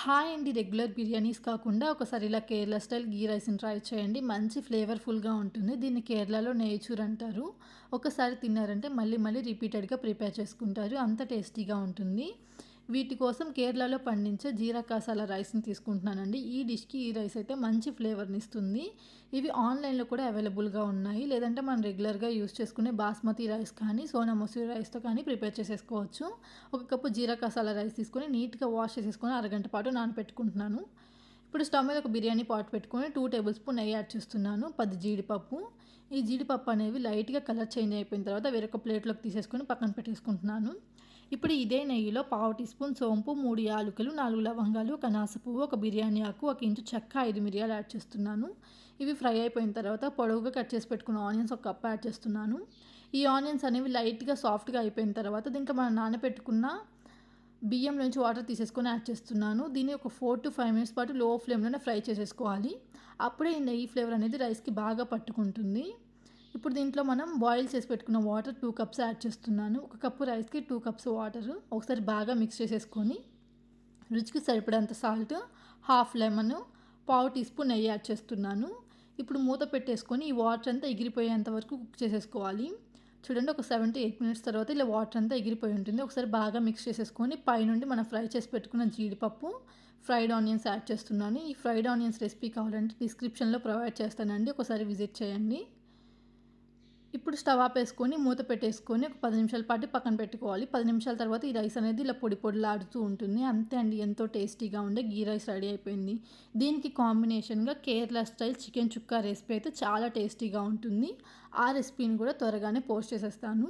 Hi అండి. Regular biryanis కాకుండా ఒకసారి ఇలా కేరళ స్టైల్ ఘీ రైస్‌ని ట్రై చేయండి. మంచి ఫ్లేవర్‌ఫుల్‌గా ఉంటుంది. దీన్ని కేరళలో నెయ్‌చూర్ అంటారు. ఒకసారి తిన్నారంటే మళ్ళీ మళ్ళీ రిపీటెడ్‌గా ప్రిపేర్ చేసుకుంటారు. అంత టేస్టీగా ఉంటుంది. వీటి కోసం కేరళలో పండించే జీరా కాసాల రైస్‌ని తీసుకుంటున్నానండి. ఈ డిష్‌కి ఈ రైస్ అయితే మంచి ఫ్లేవర్‌నిస్తుంది. ఇవి ఆన్‌లైన్‌లో కూడా అవైలబుల్‌గా ఉన్నాయి. లేదంటే మనం రెగ్యులర్‌గా యూజ్ చేసుకునే బాస్మతి రైస్ కానీ, సోనా మసూరి రైస్‌తో కానీ ప్రిపేర్ చేసేసుకోవచ్చు. ఒక కప్పు జీరా కాసాల రైస్ తీసుకొని నీట్‌గా వాష్ చేసేసుకొని అరగంట పాటు నానబెట్టుకుంటున్నాను. ఇప్పుడు స్టవ్ మీద ఒక బిర్యానీ పాట్ పెట్టుకొని 2 టేబుల్ స్పూన్ నెయ్యి యాడ్ చేస్తున్నాను. 10 జీడిపప్పు. ఈ జీడిపప్పు అనేవి లైట్‌గా కలర్ చేంజ్ అయిపోయిన తర్వాత వేరొక ప్లేట్‌లోకి తీసేసుకొని పక్కన పెట్టేసుకుంటున్నాను. ఇప్పుడు ఇదే నెయ్యిలో పావు టీ స్పూన్ సోంపు, 3 యాలకులు, 4 లవంగాలు, ఒక అనాస పువ్వు, ఒక బిర్యానీ ఆకు, ఒక ఇంచు చెక్క, 5 మిరియాలు యాడ్ చేస్తున్నాను. ఇవి ఫ్రై అయిపోయిన తర్వాత పొడవుగా కట్ చేసి పెట్టుకున్న ఆనియన్స్ ఒక కప్ యాడ్ చేస్తున్నాను. ఈ ఆనియన్స్ అనేవి లైట్‌గా సాఫ్ట్‌గా అయిపోయిన తర్వాత దీంట్లో మనం నానబెట్టుకున్న బియ్యం నుంచి వాటర్ తీసేసుకొని యాడ్ చేస్తున్నాను. దీన్ని ఒక 4-5 మినిట్స్ పాటు లో ఫ్లేమ్‌లోనే ఫ్రై చేసేసుకోవాలి. అప్పుడే ఈ నెయ్యి ఫ్లేవర్ అనేది రైస్‌కి బాగా పట్టుకుంటుంది. ఇప్పుడు దీంట్లో మనం బాయిల్ చేసి పెట్టుకున్న వాటర్ 2 కప్స్ యాడ్ చేస్తున్నాను. ఒక కప్పు రైస్‌కి 2 కప్స్ వాటర్. ఒకసారి బాగా మిక్స్ చేసేసుకొని రుచికి సరిపడంత సాల్ట్, హాఫ్ లెమన్, పావు టీ స్పూన్ నెయ్యి యాడ్ చేస్తున్నాను. ఇప్పుడు మూత పెట్టేసుకొని ఈ వాటర్ అంతా ఎగిరిపోయేంత వరకు కుక్ చేసేసుకోవాలి. చూడండి, ఒక 7-8 మినిట్స్ తర్వాత ఇలా వాటర్ అంతా ఎగిరిపోయి ఉంటుంది. ఒకసారి బాగా మిక్స్ చేసేసుకొని పైనుండి మనం ఫ్రై చేసి పెట్టుకున్న జీడిపప్పు, ఫ్రైడ్ ఆనియన్స్ యాడ్ చేస్తున్నాను. ఈ ఫ్రైడ్ ఆనియన్స్ రెసిపీ కావాలంటే డిస్క్రిప్షన్‌లో ప్రొవైడ్ చేస్తానండి. ఒకసారి విజిట్ చేయండి. ఇప్పుడు స్టవ్ ఆపేసుకొని మూత పెట్టేసుకొని ఒక 10 నిమిషాల పాటు పక్కన పెట్టుకోవాలి. 10 నిమిషాల తర్వాత ఈ రైస్ అనేది ఇలా పొడి పొడిలాడుతూ ఉంటుంది. అంతే అండి, ఎంతో టేస్టీగా ఉండే ఘీ రైస్ రెడీ అయిపోయింది. దీనికి కాంబినేషన్‌గా కేరళ స్టైల్ చికెన్ చుక్కా రెసిపీ అయితే చాలా టేస్టీగా ఉంటుంది. ఆ రెసిపీని కూడా త్వరగానే పోస్ట్ చేసేస్తాను.